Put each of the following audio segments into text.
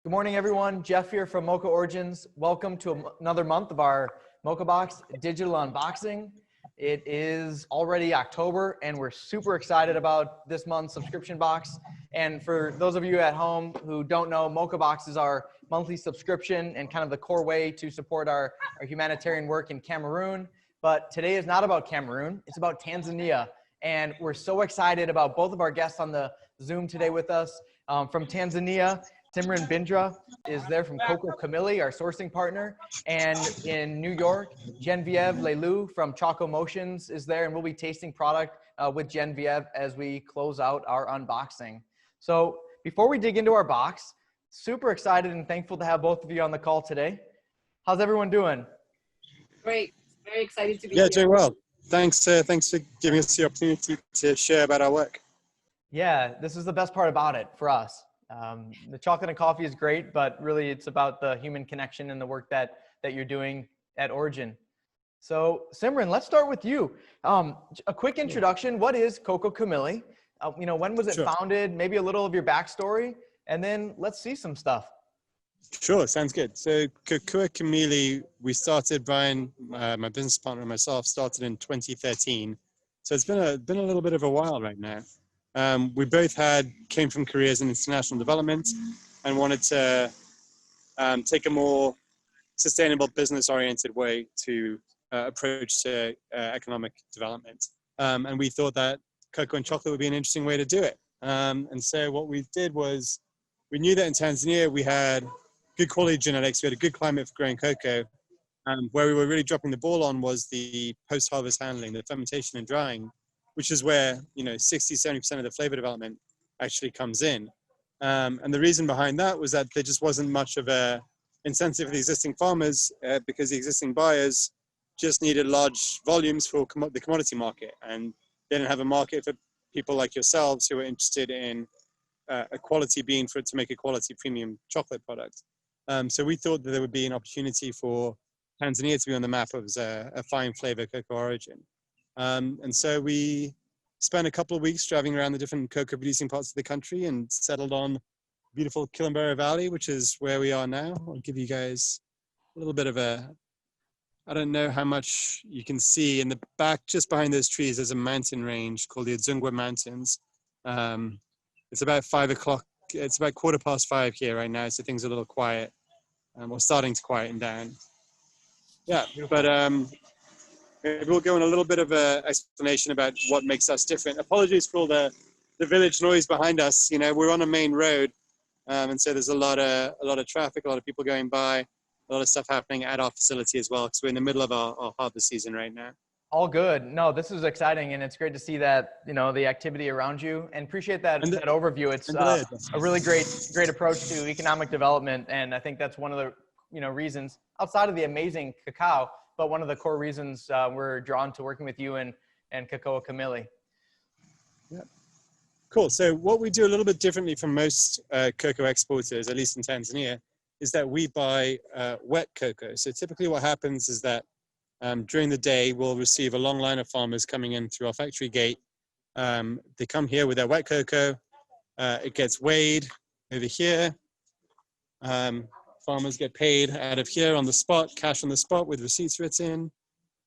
Good morning, everyone. Jeff here from Mocha Origins. Welcome to another month of our MokaBox digital unboxing. It is already October, and we're super excited about this month's subscription box. And for those of you at home who don't know, MokaBox is our monthly subscription and kind of the core way to support our humanitarian work in Cameroon. But today is not about Cameroon, it's about Tanzania. And we're so excited about both of our guests on the Zoom today with us. From Tanzania, Simran Bindra is there from Coco Camilli, our sourcing partner. And in New York, Genevieve Lelou from Choco Motions is there, and we'll be tasting product with Genevieve as we close out our unboxing. So before we dig into our box, super excited and thankful to have both of you on the call today. How's everyone doing? Great. Very excited to be here. Yeah, doing well. Thanks for giving us the opportunity to share about our work. Yeah, this is the best part about it for us. The chocolate and coffee is great, but really it's about the human connection and the work that you're doing at Origin. So Simran, let's start with you. A quick introduction. What is Coco Camilli? When was it founded? Maybe a little of your backstory, and then let's see some stuff. Sure, sounds good. So Cacao Camilli, we started, Brian, my business partner and myself, started in 2013. So it's been a little bit of a while right now. We both came from careers in international development and wanted to take a more sustainable business-oriented way to approach economic development. And we thought that cocoa and chocolate would be an interesting way to do it. And so what we did was, we knew that in Tanzania we had good quality genetics, we had a good climate for growing cocoa. Where we were really dropping the ball on was the post-harvest handling, the fermentation and drying, which is where 60–70% of the flavor development actually comes in. And the reason behind that was that there just wasn't much of a incentive for the existing farmers because the existing buyers just needed large volumes for the commodity market, and they didn't have a market for people like yourselves who were interested in a quality bean to make a quality premium chocolate product. So we thought that there would be an opportunity for Tanzania to be on the map as a fine flavor cocoa origin. And so we spent a couple of weeks driving around the different cocoa producing parts of the country and settled on beautiful Kilimanjaro Valley, which is where we are now. I'll give you guys a little bit of I don't know how much you can see in the back, just behind those trees, there's a mountain range called the Adzungwa Mountains. It's about 5 o'clock. It's about 5:15 here right now, so things are a little quiet. We're starting to quieten down. Yeah, but maybe we'll go in a little bit of an explanation about what makes us different. Apologies for all the village noise behind us. We're on a main road, and so there's a lot of traffic, a lot of people going by, a lot of stuff happening at our facility as well, because we're in the middle of our harvest season right now. All good. No, this is exciting, and it's great to see that the activity around you, and appreciate that overview. It's a really great approach to economic development, and I think that's one of the reasons, outside of the amazing cacao, but one of the core reasons we're drawn to working with you and Cacao Camilli. Yeah. Cool. So what we do a little bit differently from most cocoa exporters, at least in Tanzania, is that we buy wet cocoa. So typically what happens is that during the day, we'll receive a long line of farmers coming in through our factory gate. They come here with their wet cocoa. It gets weighed over here. Farmers get paid out of here on the spot, cash on the spot with receipts written.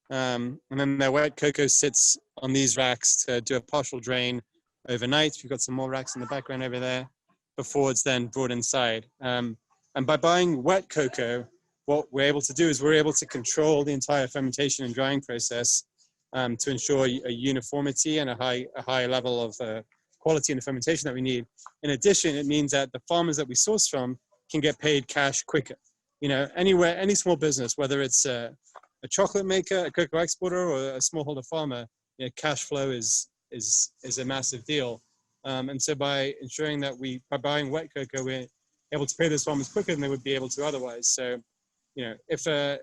And then their wet cocoa sits on these racks to do a partial drain overnight. We've got some more racks in the background over there before it's then brought inside. And by buying wet cocoa, what we're able to do is we're able to control the entire fermentation and drying process to ensure a uniformity and a high level of quality in the fermentation that we need. In addition, it means that the farmers that we source from can get paid cash quicker. Anywhere, any small business, whether it's a chocolate maker, a cocoa exporter, or a smallholder farmer, cash flow is a massive deal. And so by ensuring that by buying wet cocoa, we're able to pay those farmers quicker than they would be able to otherwise. So, if a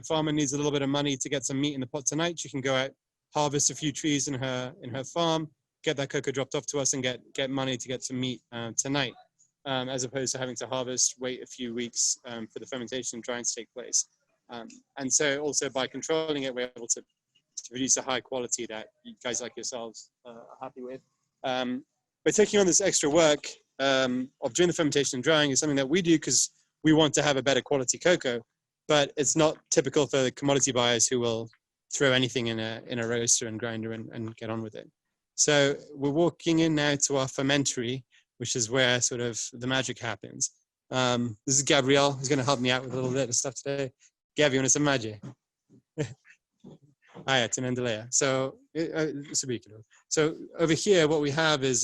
farmer needs a little bit of money to get some meat in the pot tonight, she can go out, harvest a few trees in her farm, get that cocoa dropped off to us, and get money to get some meat tonight. As opposed to having to harvest, wait a few weeks for the fermentation and drying to take place. And so also by controlling it, we're able to produce a high quality that you guys like yourselves are happy with. By taking on this extra work, of doing the fermentation and drying is something that we do because we want to have a better quality cocoa, but it's not typical for the commodity buyers who will throw anything in a roaster and grinder and get on with it. So we're walking in now to our fermentory, which is where sort of the magic happens. This is Gabrielle, who's going to help me out with a little bit of stuff today. Gab, you want to say magic? Ah, yeah, so over here, what we have is,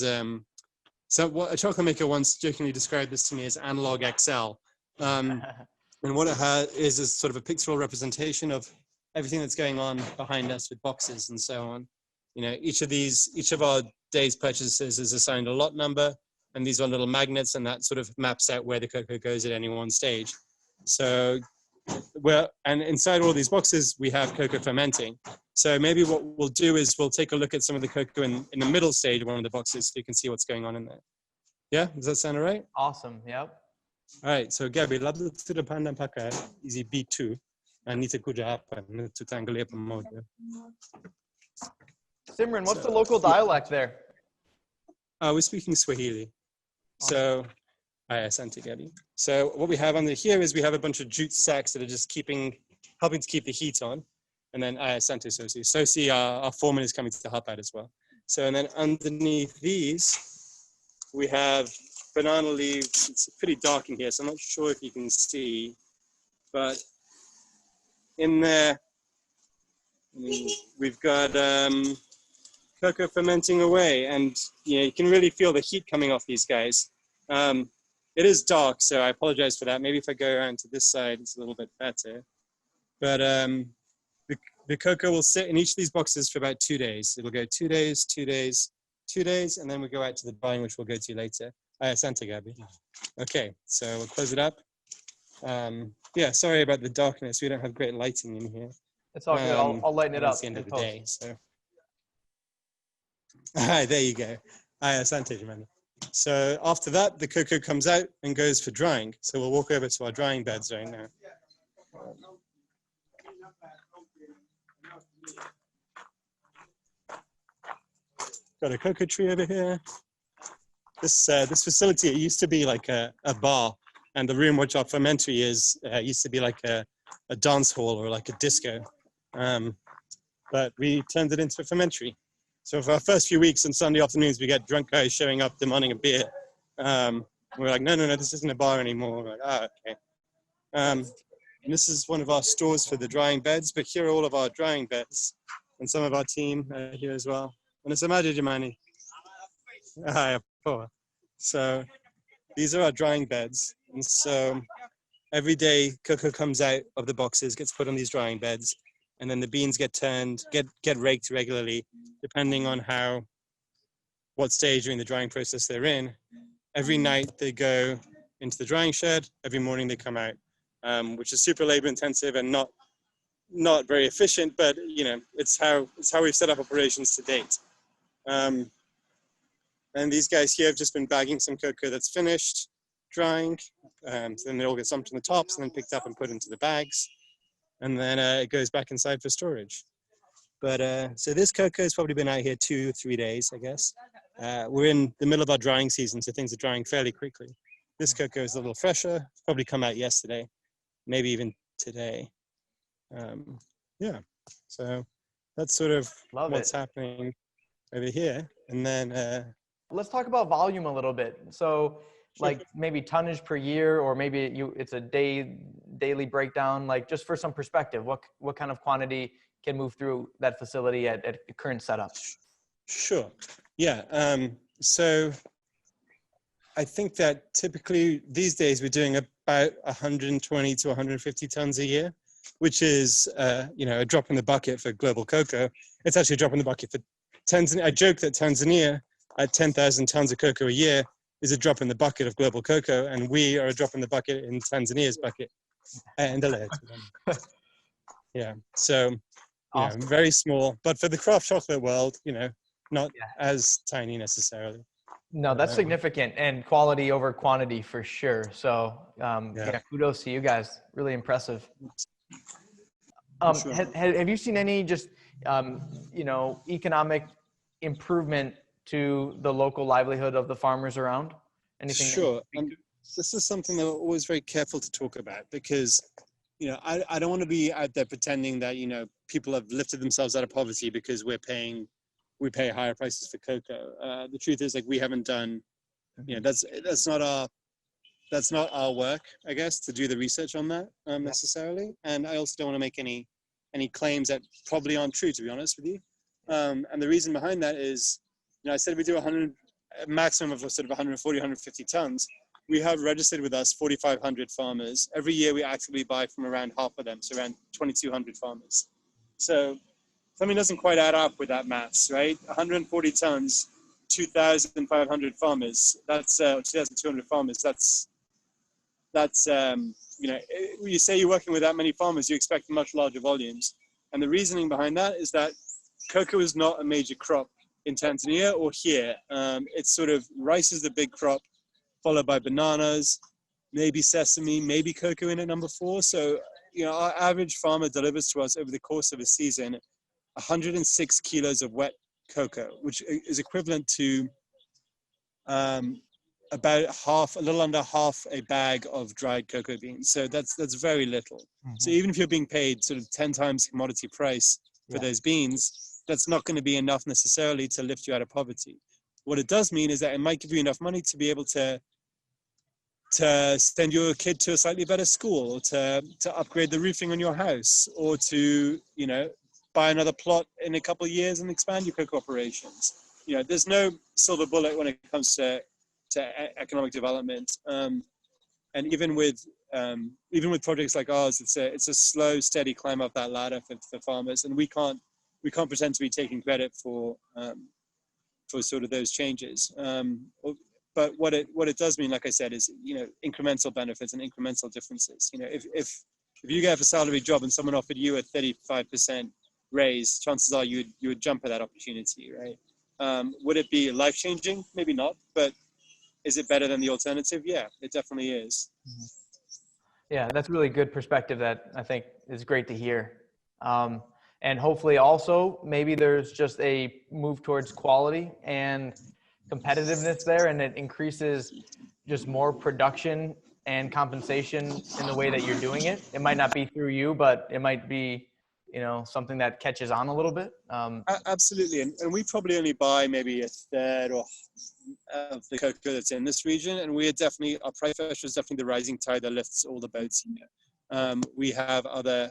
so what a chocolate maker once jokingly described this to me as analog XL. And what it is sort of a pictorial representation of everything that's going on behind us with boxes and so on. You know, each of our day's purchases is assigned a lot number, and these are little magnets, and that sort of maps out where the cocoa goes at any one stage. So and inside all these boxes, we have cocoa fermenting. So maybe what we'll do is we'll take a look at some of the cocoa in the middle stage of one of the boxes so you can see what's going on in there. Yeah, does that sound all right? Awesome, yep. All right, so Gabby, labda tutapanda mpaka hizi B2 na nitakuja hapa na tutaangalia pamoja. Simran, what's the local dialect there? We're speaking Swahili. So, asante Gabby. So what we have under here is we have a bunch of jute sacks that are just helping to keep the heat on. And then asante Sosi. Sosi, our foreman, is coming to help out as well. So, and then underneath these, we have banana leaves. It's pretty dark in here, so I'm not sure if you can see, but in there, we've got cocoa fermenting away, and you can really feel the heat coming off these guys. It is dark, so I apologize for that. Maybe if I go around to this side, it's a little bit better. But the cocoa will sit in each of these boxes for about 2 days. It'll go 2 days, 2 days, 2 days, and then we go out to the drying, which we'll go to later. Asante, Gabby. Okay, so we'll close it up. Yeah, sorry about the darkness. We don't have great lighting in here. It's all good. I'll lighten it up. It's the end of the day, so. All right, there you go. Asante, Jimena. So after that, the cocoa comes out and goes for drying. So we'll walk over to our drying beds right now. Got a cocoa tree over here. This facility, it used to be like a bar, and the room which our fermentary is used to be like a dance hall or like a disco. But we turned it into a fermentary. So for our first few weeks on Sunday afternoons, we get drunk guys showing up demanding a beer. We're like, no, this isn't a bar anymore. We're like, okay. And this is one of our stores for the drying beds, but here are all of our drying beds. And some of our team here as well. And it's a magic Jamani. So these are our drying beds. And so every day cocoa comes out of the boxes, gets put on these drying beds, and then the beans get turned, get raked regularly, depending on what stage during the drying process they're in. Every night they go into the drying shed, every morning they come out, which is super labor intensive and not very efficient, but it's how we've set up operations to date. And these guys here have just been bagging some cocoa that's finished drying. So then it all gets dumped on the tops and then picked up and put into the bags. And then it goes back inside for storage. But so this cocoa has probably been out here 2-3 days, I guess. We're in the middle of our drying season, so things are drying fairly quickly. This cocoa is a little fresher. It's probably come out yesterday, maybe even today. Yeah, so that's sort of what's happening over here. And then let's talk about volume a little bit. So like maybe tonnage per year, or maybe it's a daily breakdown, like just for some perspective, what kind of quantity can move through that facility at the current setup? Sure. Yeah. So I think that typically these days we're doing about 120 to 150 tons a year, which is, a drop in the bucket for global cocoa. It's actually a drop in the bucket for Tanzania. I joke that Tanzania at 10,000 tons of cocoa a year is a drop in the bucket of global cocoa, and we are a drop in the bucket in Tanzania's bucket. Yeah, so awesome. very small, but for the craft chocolate world, not as tiny necessarily. No, that's significant, and quality over quantity for sure. So kudos to you guys. Really impressive. Sure. Have you seen any just economic improvement to the local livelihood of the farmers around? Anything? Sure. This is something that we're always very careful to talk about because, I don't want to be out there pretending that, people have lifted themselves out of poverty because we pay higher prices for cocoa. The truth is, like, we haven't done, that's not our work, I guess, to do the research on that necessarily. And I also don't want to make any claims that probably aren't true, to be honest with you. And the reason behind that is, I said we do a maximum of sort of 140, 150 tons. We have registered with us 4,500 farmers. Every year we actively buy from around half of them, so around 2,200 farmers. So something doesn't quite add up with that maths, right? 140 tons, 2,500 farmers. That's 2,200 farmers. That's you say you're working with that many farmers, you expect much larger volumes. And the reasoning behind that is that cocoa is not a major crop in Tanzania or here. It's sort of rice is the big crop, followed by bananas, maybe sesame, maybe cocoa in at number 4. So, our average farmer delivers to us over the course of a season 106 kilos of wet cocoa, which is equivalent to about a little under half a bag of dried cocoa beans. So that's very little. Mm-hmm. So even if you're being paid sort of 10 times commodity price for those beans, that's not going to be enough necessarily to lift you out of poverty. What it does mean is that it might give you enough money to be able to send your kid to a slightly better school, or to upgrade the roofing on your house, or to, buy another plot in a couple of years and expand your cocoa operations. There's no silver bullet when it comes to economic development. And even with projects like ours, it's a slow, steady climb up that ladder for farmers, and we can't pretend to be taking credit for sort of those changes. But what it does mean, like I said, is incremental benefits and incremental differences. If you get a salary job and someone offered you a 35% raise, chances are you would jump at that opportunity, right? Would it be life changing? Maybe not, but is it better than the alternative? Yeah, it definitely is. Yeah, that's really good perspective that I think is great to hear. And hopefully also maybe there's just a move towards quality and competitiveness there, and it increases just more production and compensation in the way that you're doing it. It might not be through you, but it might be, something that catches on a little bit. Absolutely. And we probably only buy maybe a third of the cocoa that's in this region. And our price pressure is definitely the rising tide that lifts all the boats here. We have our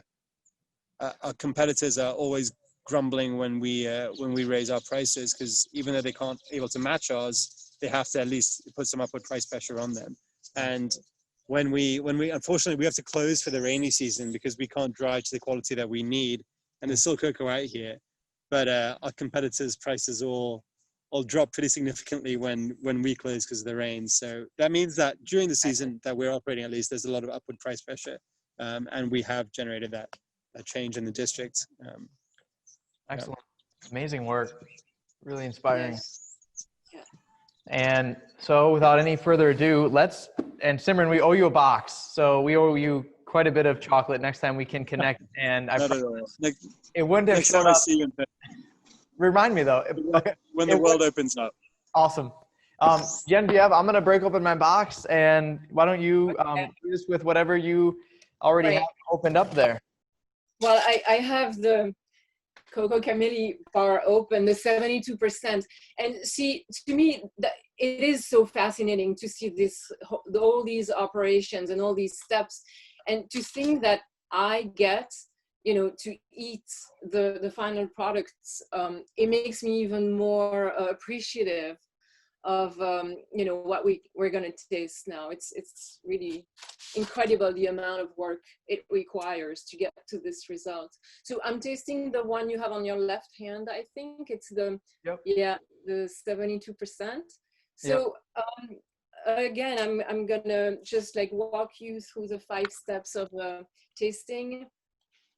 competitors are always grumbling when we raise our prices, because even though they can't able to match ours, they have to at least put some upward price pressure on them. And when we unfortunately we have to close for the rainy season because we can't dry to the quality that we need, and there's still cocoa out here, but our competitors' prices all drop pretty significantly when we close because of the rain. So that means that during the season that we're operating, at least, there's a lot of upward price pressure, and we have generated that change in the district. Excellent. Amazing work. Really inspiring. Yeah. And so without any further ado, and Simran, we owe you a box. So we owe you quite a bit of chocolate next time we can connect. And I promise it wouldn't have shown up. See you Remind me though. When the world opens up. Awesome. Genevieve, I'm going to break open my box, and why don't you do this with whatever you already have opened up there. Well, I have the Cocoa Cameli bar open, the 72%. And see, to me, it is so fascinating to see all these operations and all these steps, and to think that I get, to eat the final products. It makes me even more appreciative of, what we're going to taste now. It's really incredible the amount of work it requires to get to this result. So I'm tasting the one you have on your left hand. I think it's the 72%. So again, I'm gonna just walk you through the 5 steps of tasting,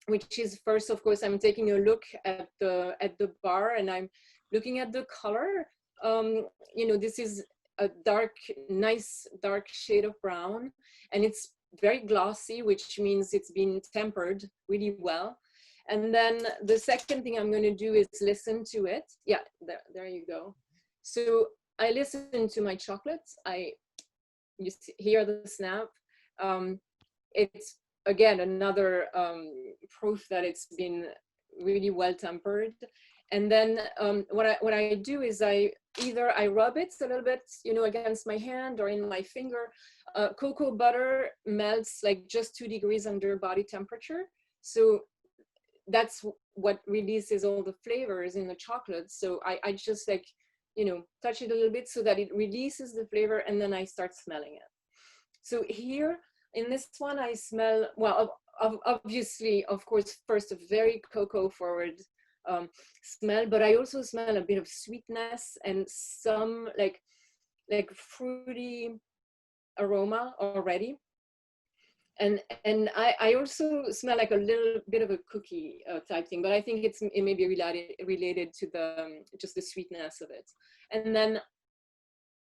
which is first, of course, I'm taking a look at the bar, and I'm looking at the color. This is a nice dark shade of brown, and it's very glossy, which means it's been tempered really well. And then the second thing I'm going to do is listen to it. Yeah, there you go. So I listen to my chocolate. I you see here the snap. It's again another proof that it's been really well tempered. And then what I do is I rub it a little bit, you know, against my hand or in my finger. Cocoa butter melts like just 2 degrees under body temperature. So that's what releases all the flavors in the chocolate. So I just like, you know, touch it a little bit so that it releases the flavor, and then I start smelling it. So here in this one, I smell, well, obviously, of course, first a very cocoa forward smell, but I also smell a bit of sweetness and some like fruity aroma already. And I also smell like a little bit of a cookie type thing, but I think it may be related to the just the sweetness of it. And then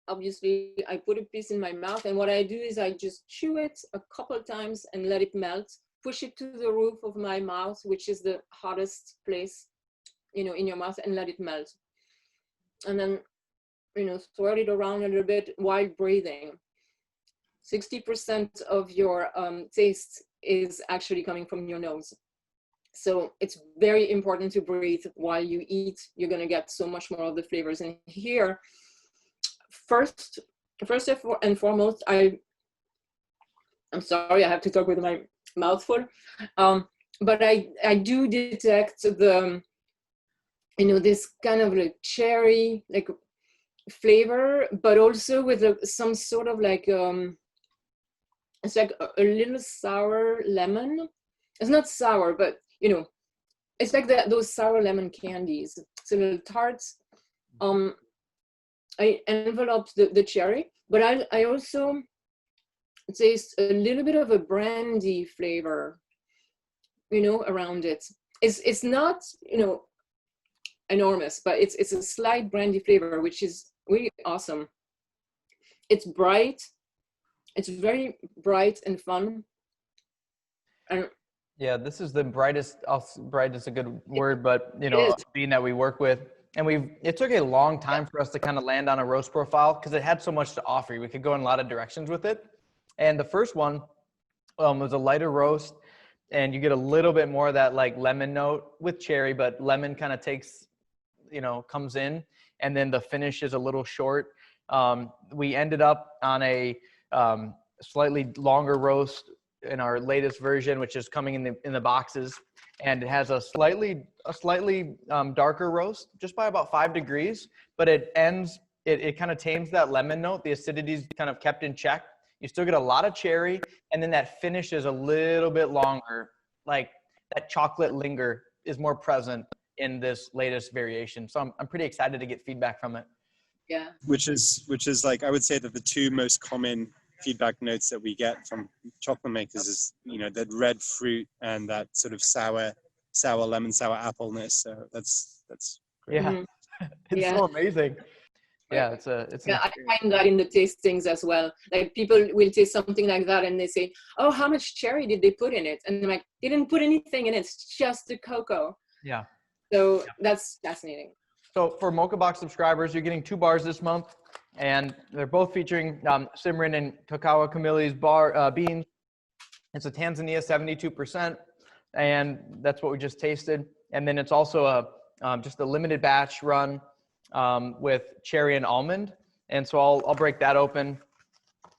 obviously I put a piece in my mouth, and what I do is I just chew it a couple of times and let it melt, push it to the roof of my mouth, which is the hottest place, you know, in your mouth, and let it melt. And then, you know, swirl it around a little bit while breathing. 60% of your taste is actually coming from your nose. So it's very important to breathe while you eat. You're gonna get so much more of the flavors. And here, first and foremost, I'm sorry, I have to talk with my mouth full. But I do detect the, you know, this kind of like cherry, like flavor, but also with some sort of like, it's like a little sour lemon. It's not sour, but you know, it's like those sour lemon candies. It's a little tart. I enveloped the cherry, but I also taste a little bit of a brandy flavor, you know, around it. It's not, you know, enormous, but it's a slight brandy flavor, which is really awesome. It's bright. It's very bright and fun. And yeah, this is the brightest, bright is a good word, but you know, being that we work with, and it took a long time for us to kind of land on a roast profile because it had so much to offer. We could go in a lot of directions with it. And the first one was a lighter roast, and you get a little bit more of that like lemon note with cherry, but lemon kind of takes, you know, comes in, and then the finish is a little short. We ended up on a slightly longer roast in our latest version, which is coming in the boxes, and it has a slightly darker roast, just by about 5 degrees, but it kind of tames that lemon note. The acidity is kind of kept in check. You still get a lot of cherry, and then that finish is a little bit longer, like that chocolate linger is more present in this latest variation. So I'm pretty excited to get feedback from it. yeah, Which is like, I would say that the two most common feedback notes that we get from chocolate makers is, you know, that red fruit and that sort of sour lemon, sour appleness. So that's great. Yeah, it's so amazing. Yeah, it's I find that in the tastings as well. Like people will taste something like that and they say, "Oh, how much cherry did they put in it?" And I'm like, "They didn't put anything in it. It's just the cocoa." Yeah. So that's fascinating. So for MokaBox subscribers, you're getting 2 bars this month, and they're both featuring Simran and Cacao Camille's beans. It's a Tanzania 72%, and that's what we just tasted. And then it's also just a limited batch run with cherry and almond. And so I'll break that open,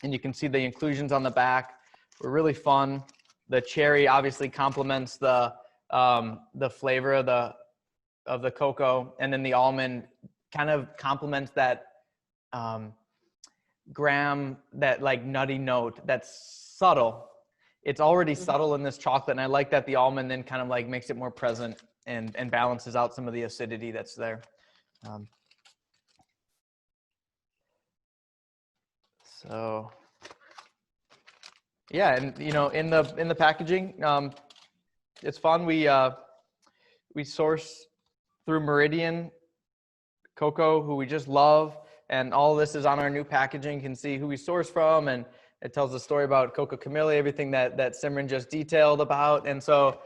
and you can see the inclusions on the back. Were really fun. The cherry obviously complements the flavor of the cocoa, and then the almond kind of complements that graham, that like nutty note that's subtle. It's already subtle in this chocolate, and I like that the almond then kind of like makes it more present and balances out some of the acidity that's there. So yeah, and you know, in the packaging, it's fun. We source through Meridian Cocoa, who we just love, and all this is on our new packaging. You can see who we source from, and it tells the story about Coco Camille, everything that Simran just detailed about. And so,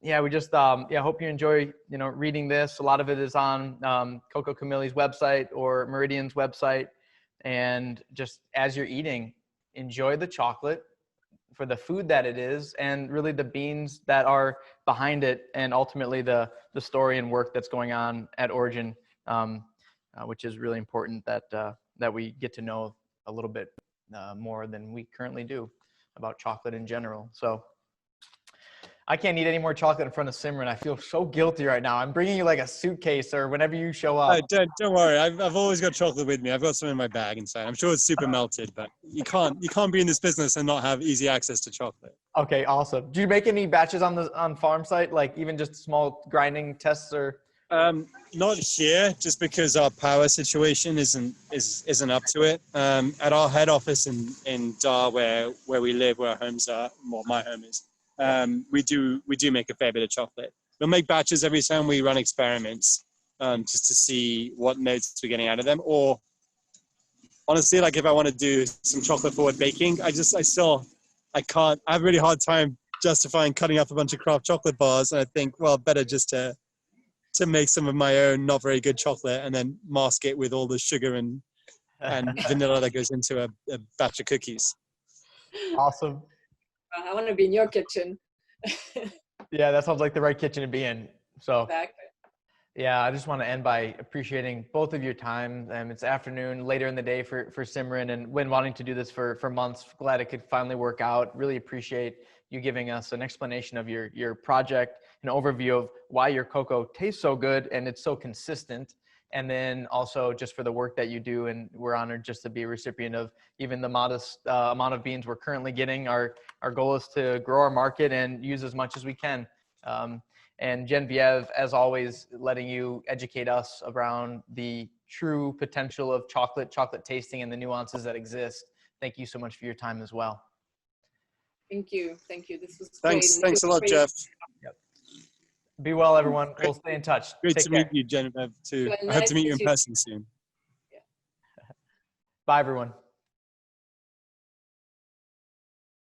yeah, we just hope you enjoy, you know, reading this. A lot of it is on Coco Camille's website or Meridian's website, and just as you're eating, enjoy the chocolate for the food that it is, and really the beans that are behind it, and ultimately the story and work that's going on at Origin, which is really important that we get to know a little bit more than we currently do about chocolate in general. So I can't eat any more chocolate in front of Simran. I feel so guilty right now. I'm bringing you like a suitcase or whenever you show up. Don't worry. I've always got chocolate with me. I've got some in my bag inside. I'm sure it's super melted, but you can't be in this business and not have easy access to chocolate. Okay, awesome. Do you make any batches on farm site, like even just small grinding tests or? Not here, just because our power situation isn't up to it. At our head office in Dar, where we live, where our homes are, well, my home is. We do make a fair bit of chocolate. We'll make batches every time we run experiments, just to see what notes we're getting out of them. Or honestly, like if I want to do some chocolate forward baking, I can't. I have a really hard time justifying cutting up a bunch of craft chocolate bars, and I think, well, better just to make some of my own not very good chocolate and then mask it with all the sugar and vanilla that goes into a batch of cookies. Awesome. I want to be in your kitchen. Yeah, that sounds like the right kitchen to be in. So Exactly. yeah, I just want to end by appreciating both of your time. It's afternoon, later in the day for Simran, and when wanting to do this for months, glad it could finally work out. Really appreciate you giving us an explanation of your project, an overview of why your cocoa tastes so good and it's so consistent. And then also just for the work that you do. And we're honored just to be a recipient of even the modest amount of beans we're currently getting. Our goal is to grow our market and use as much as we can. And Genevieve, as always, letting you educate us around the true potential of chocolate tasting and the nuances that exist. Thank you so much for your time as well. Thank you. This was Thanks. great. Thanks a lot, Jeff. Yep. Be well, everyone. We'll stay in touch. Great Take to care. meet you, Genevieve, too. Well, I hope nice to meet to you in meet you. person soon. Bye, everyone.